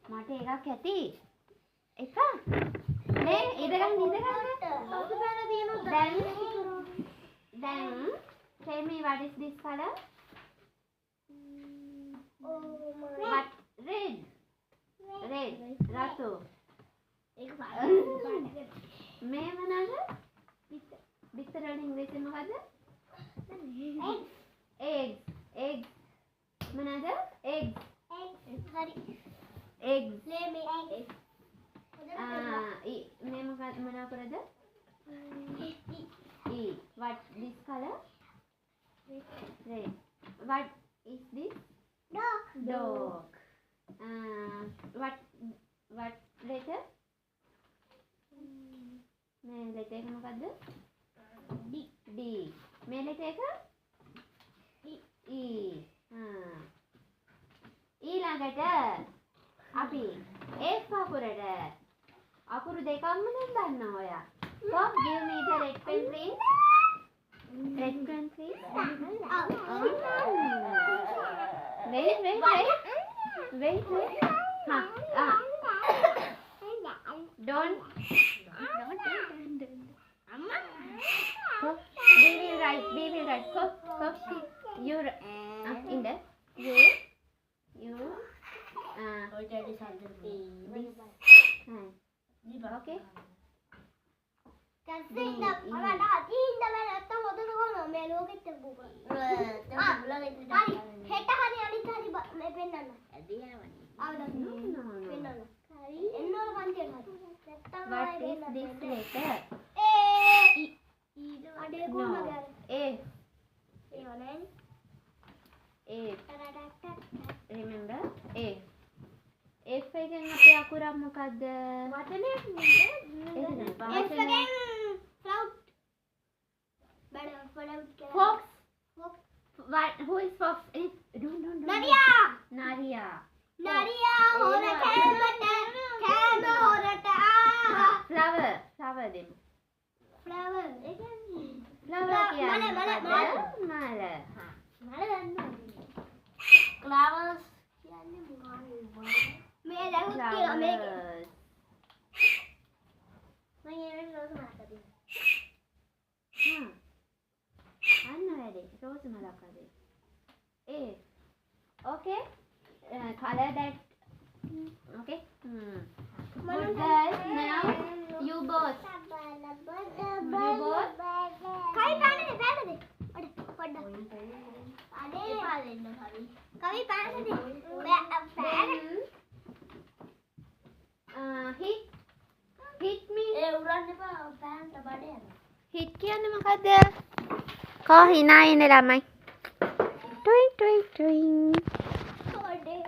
මට එකක් ඇති. එපා. නේ ඉඳ ගන්න. Then tell me what is this color? What? Red. Ratu. මේ මොනවාද? බිත්තර වලින් ඉංග්‍රීසියෙන් මොකද්ද? Eggs. මොනවාද? Eggs. හරි. Eggs. මේ මේ මොනවා කරද? E. What this color? Red. What is this? Dog. What letter? මේ letter එක මොකද්ද? D. මේ letter එක? E. ඊළඟට අපි F අකුරට අකුරු දෙකක්ම දන්නවා ඔයා. So give me the red pen please. Red pen please. Wait. Don't. We will write. You in the you okay. What is this letter? A. Remember? A. F එකෙන් අපේ අකුරක් මොකද්ද? Fox. What? Who is fox? Don't. Naria. Flower then. Flower කියන්නේ මල. Flowers කියන්නේ මොනවද? මේ ලැබුත් කියලා මේක. මම ඒවෙන් රෝස් මලක් අදින්න. අන්න වැඩි. රෝස් මලක් අදින්න. A. Okay. Color that. Okay. Good girls. Now you both. කවි පානනේ. පොඩ්ඩක්. අනේ පාලෙන්න කවි. කවි පානනේ. Hit me. ඒ උරන්න එපා පෑන්ට බඩේ යනවා. Hit කියන්නේ මොකද්ද? කෝ hina ඉන්නේ ළමයි. Twing. පොඩේ.